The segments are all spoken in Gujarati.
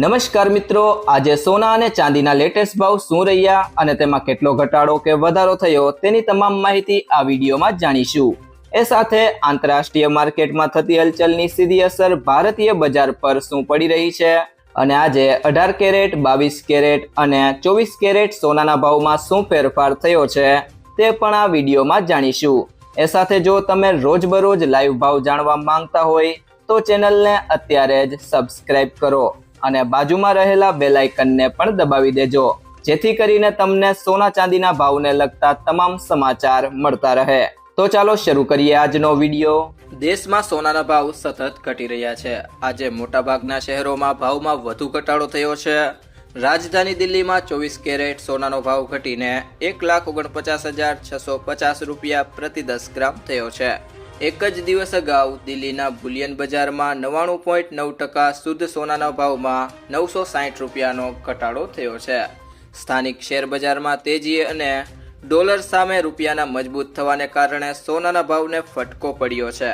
નમસ્કાર મિત્રો, આજે સોના અને ચાંદીના લેટેસ્ટ ભાવ શું રહ્યા અને તેમાં કેટલો ઘટાડો કે વધારો થયો તેની તમામ માહિતી આ વિડીયોમાં જાણીશું। એ સાથે આંતરરાષ્ટ્રીય માર્કેટમાં થતી હલચલની સીધી અસર ભારતીય બજાર પર શું પડી રહી છે અને આજે 18 કેરેટ, 22 કેરેટ અને 24 કેરેટ સોનાના ભાવમાં શું ફેરફાર થયો છે તે પણ આ વિડીયોમાં જાણીશું। એ સાથે જો તમે રોજબરોજ લાઈવ ભાવ જાણવા માંગતા હોય તો ચેનલને અત્યારે જ સબસ્ક્રાઇબ કરો અને બાજુમાં રહેલા બેલ આઇકનને પણ દબાવી દેજો, જેથી કરીને તમને સોના ચાંદીના ભાવને લગતા તમામ સમાચાર મળતા રહે। તો ચાલો શરૂ કરીએ આજનો વિડીયો। દેશમાં સોનાના ભાવ સતત ઘટી રહ્યા છે। આજે મોટાભાગના શહેરોમાં ભાવમાં વધુ ઘટાડો થયો છે। રાજધાની દિલ્હીમાં 24 કેરેટ સોનાનો ભાવ ઘટીને 1,49,650 રૂપિયા પ્રતિ 10 ગ્રામ થયો છે। એક જ દિવસ અગાઉ દિલ્હીના બુલિયન બજારમાં 99.9% શુદ્ધ સોનાના ભાવમાં 960 રૂપિયાનો ઘટાડો થયો છે। સ્થાનિક શેર બજારમાં તેજી અને ડોલર સામે રૂપિયાના મજબૂત થવાને કારણે સોનાના ભાવને ફટકો પડ્યો છે।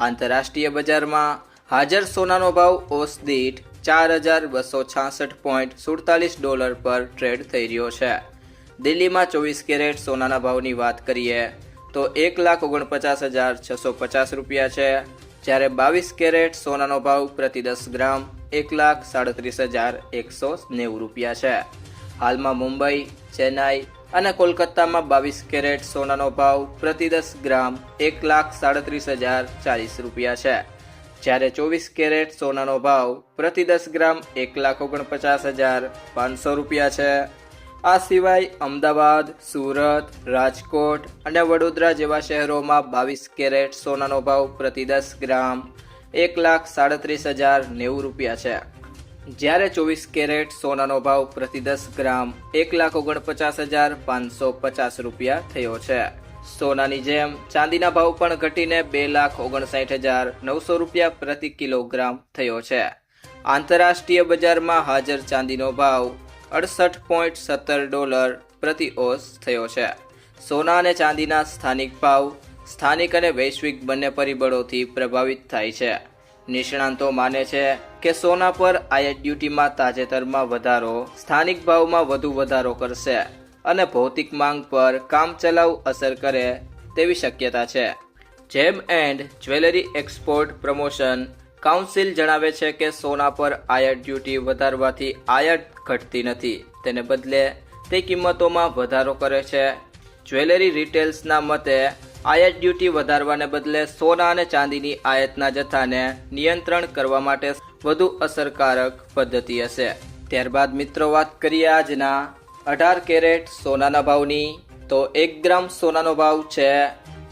આંતરરાષ્ટ્રીય બજારમાં હાજર સોનાનો ભાવ ઓસ દીઠ 4,266.47 ડોલર પર ટ્રેડ થઈ રહ્યો છે। દિલ્હીમાં 24 કેરેટ સોનાના ભાવની વાત કરીએ તો 1,49,650 રૂપિયા છે, જ્યારે 22 કેરેટ સોનાનો ભાવ પ્રતિ 10 ગ્રામ 1,37,190 રૂપિયા છે। હાલમાં મુંબઈ, ચેન્નાઈ અને કોલકાતામાં 22 કેરેટ સોનાનો ભાવ પ્રતિ 10 ગ્રામ 1,37,040 રૂપિયા છે, જ્યારે 24 કેરેટ સોનાનો ભાવ પ્રતિ 10 ગ્રામ 1,49,500 રૂપિયા છે। આ સિવાય અમદાવાદ, સુરત, રાજકોટ અને વડોદરા જેવા શહેરોમાં 22 કેરેટ સોનાનો ભાવ પ્રતિ 10 ગ્રામ 1,37,090 રૂપિયા છે, જ્યારે 24 કેરેટ સોનાનો ભાવ પ્રતિ 10 ગ્રામ 1,49,550 રૂપિયા થયો છે। સોનાની જેમ ચાંદીના ભાવ પણ ઘટીને 2,59,900 રૂપિયા પ્રતિ કિલોગ્રામ થયો છે। આંતરરાષ્ટ્રીય બજારમાં હાજર ચાંદીનો ભાવ 68.17 ડોલર પ્રતિ ઓસ થયો છે। સોના અને ચાંદીના સ્થાનિક ભાવ સ્થાનિક અને વૈશ્વિક બંને પરિબળોથી પ્રભાવિત થાય છે। નિષ્ણાંતો માને છે કે સોના પર આયાત ડ્યુટીમાં તાજેતરમાં વધારો સ્થાનિક ભાવમાં વધુ વધારો કરશે અને ભૌતિક માંગ પર કામચલાઉ અસર કરે તેવી શક્યતા છે। જેમ and jewellery export promotion council જણાવે છે કે સોના પર આયાત ડ્યુટી વધારવાથી આયાત ઘટતી નથી, તેને બદલે તે કિંમતોમાં વધારો કરે છે। જ્વેલરી રિટેલ્સના મતે આયાત ડ્યુટી વધારવાને બદલે સોના અને ચાંદીની આયાતના જથ્થાને નિયંત્રણ કરવા માટે વધુ અસરકારક પદ્ધતિ હશે। ત્યારબાદ મિત્રો વાત કરીએ આજના 18 કેરેટ સોનાના ભાવની, તો 1 ગ્રામ સોનાનો ભાવ છે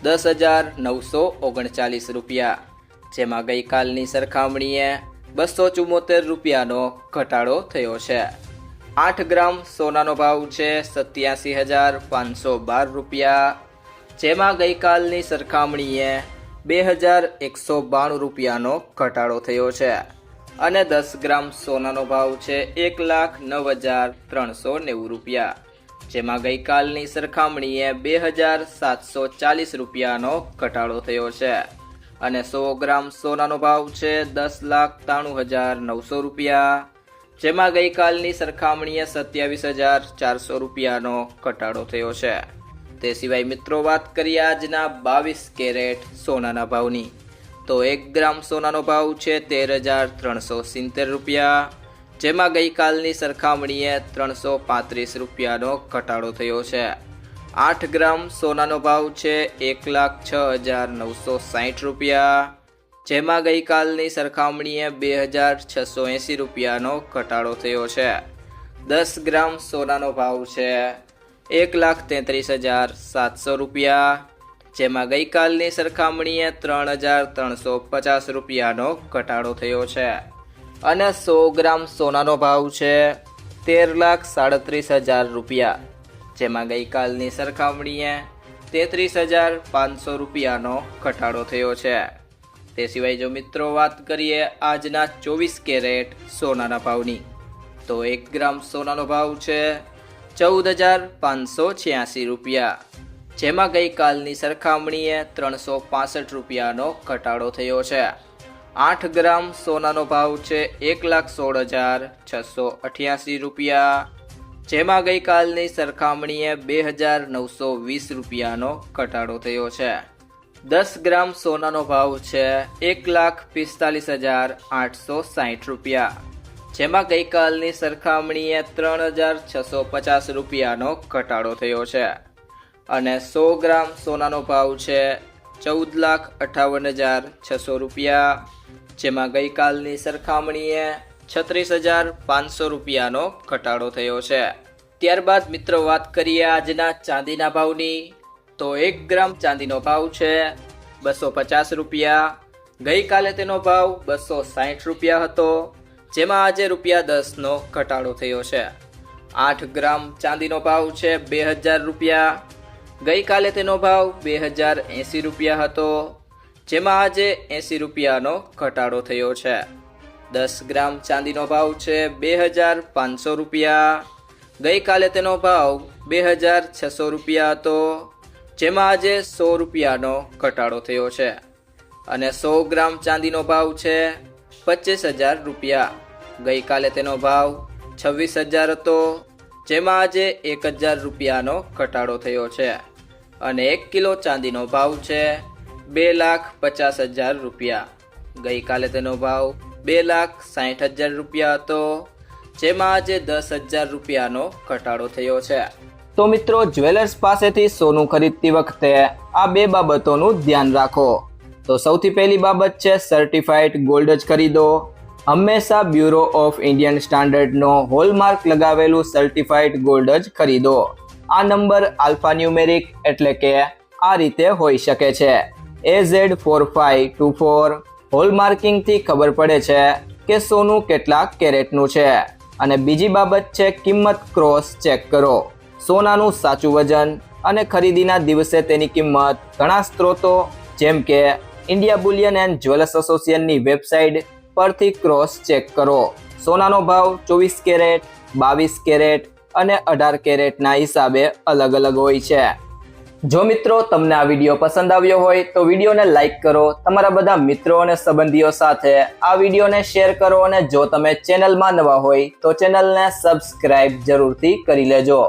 10,939 રૂપિયા, જેમાં ગઈકાલની સરખામણીએ 274 રૂપિયાનો ઘટાડો થયો છે। 8 ગ્રામ સોનાનો ભાવ છે 87,512 રૂપિયા, જેમાં ગઈકાલની સરખામણીએ 2,192 રૂપિયાનો ઘટાડો થયો છે અને 10 ગ્રામ સોનાનો ભાવ છે 1,09,390 રૂપિયા, જેમાં ગઈકાલની સરખામણીએ 2,740 રૂપિયાનો ઘટાડો થયો છે અને 100 ગ્રામ સોનાનો ભાવ છે 10,93,900 રૂપિયા, જેમાં ગઈકાલની સરખામણીએ 27,400 રૂપિયાનો ઘટાડો થયો છે। તે સિવાય મિત્રો વાત કરીએ આજના 22 કેરેટ સોનાના ભાવની, તો 1 ગ્રામ સોનાનો ભાવ છે 13,370 રૂપિયા, જેમાં ગઈકાલની સરખામણીએ 335 રૂપિયાનો ઘટાડો થયો છે। 8 ગ્રામ સોનાનો ભાવ છે 1,06,960 રૂપિયા, જેમાં ગઈકાલની સરખામણીએ 2,680 રૂપિયાનો ઘટાડો થયો છે। 10 ગ્રામ સોનાનો ભાવ છે 1,33,700 રૂપિયા, જેમાં ગઈકાલની સરખામણીએ 3,350 રૂપિયાનો ઘટાડો થયો છે અને 100 ગ્રામ સોનાનો ભાવ છે 13,37,000 રૂપિયા, જેમાં ગઈકાલની સરખામણીએ 33,500 રૂપિયાનો ઘટાડો થયો છે। તે સિવાય જો મિત્રો વાત કરીએ આજના 24 કેરેટ સોનાના ભાવની, તો 1 ગ્રામ સોનાનો ભાવ છે 14,586 રૂપિયા, જેમાં ગઈકાલની સરખામણીએ 365 રૂપિયાનો ઘટાડો થયો છે 8 ગ્રામ સોનાનો ભાવ છે 1,16,688 રૂપિયા, જેમાં ગઈકાલની સરખામણીએ 2,920 રૂપિયાનો ઘટાડો થયો છે. 10 ગ્રામ સોનાનો ભાવ છે 1,45,860 રૂપિયા, જેમાં ગઈકાલની સરખામણીએ 3,650 રૂપિયાનો ઘટાડો થયો છે. અને 100 ગ્રામ સોનાનો ભાવ છે 14,58,600 રૂપિયા, જેમાં ગઈકાલની સરખામણીએ 36,500 રૂપિયાનો ઘટાડો થયો છે. ત્યારબાદ મિત્રો વાત કરીએ આજના ચાંદીના ભાવની, તો 1 ગ્રામ ચાંદીનો ભાવ છે 250 રૂપિયા. ગઈકાલે તેનો ભાવ 260 રૂપિયા હતો, જેમાં આજે ₹10નો ઘટાડો થયો છે. 8 ગ્રામ ચાંદીનો ભાવ છે 2,000 રૂપિયા. ગઈકાલે તેનો ભાવ 2,080 રૂપિયા હતો, જેમાં આજે 80 રૂપિયાનો ઘટાડો થયો છે. 10 ગ્રામ ચાંદીનો ભાવ છે 2,500 રૂપિયા. ગઈકાલે તેનો ભાવ 2,600 રૂપિયા હતો, જેમાં આજે 100 રૂપિયાનો ઘટાડો થયો છે. અને 100 ગ્રામ ચાંદીનો ભાવ છે 25,000 રૂપિયા. ગઈકાલે તેનો ભાવ 26,000 હતો, જેમાં આજે 1,000 રૂપિયાનો ઘટાડો થયો છે. અને 1 કિલો ચાંદીનો ભાવ છે 2,50,000 રૂપિયા. ગઈકાલે તેનો ભાવ 2,60,000 રૂપિયા હતો, જેમાં આજે 10,000 રૂપિયાનો ઘટાડો થયો છે. તો મિત્રો, જ્વેલર્સ પાસેથી સોનું ખરીદતી વખતે આ બે બાબતોનું ધ્યાન રાખો. તો સૌથી પહેલી બાબત છે સર્ટિફાઈડ ગોલ્ડ જ ખરીદો. હંમેશા બ્યુરો ઓફ ઇન્ડિયન સ્ટાન્ડર્ડનો હોલમાર્ક લગાવેલું સર્ટિફાઈડ ગોલ્ડ જ ખરીદો. આ નંબર આલ્ફાન્યુમેરિક એટલે કે આ રીતે હોઈ શકે છે: AZ4524. હોલમાર્કિંગથી ખબર પડે છે કે સોનું કેટલા કેરેટનું છે. અને બીજી બાબત છે કિંમત ક્રોસ ચેક કરો. સોનાનું સાચું વજન અને ખરીદીના દિવસે તેની કિંમત ઘણા સ્ત્રોતો જેમ કે ઇન્ડિયા બુલિયન એન્ડ જ્વેલર્સ એસોસિએશનની વેબસાઇટ પરથી ક્રોસ ચેક કરો. સોનાનો ભાવ 24 કેરેટ, 22 કેરેટ અને 18 કેરેટના હિસાબે અલગ અલગ હોય છે. જો મિત્રો તમને આ વિડીયો પસંદ આવ્યો હોય તો વિડીયોને લાઈક કરો, તમારા બધા મિત્રો અને સંબંધીઓ સાથે આ વિડીયોને શેર કરો અને જો તમે ચેનલમાં નવા હોય તો ચેનલને સબસ્ક્રાઇબ જરૂરથી કરી લેજો.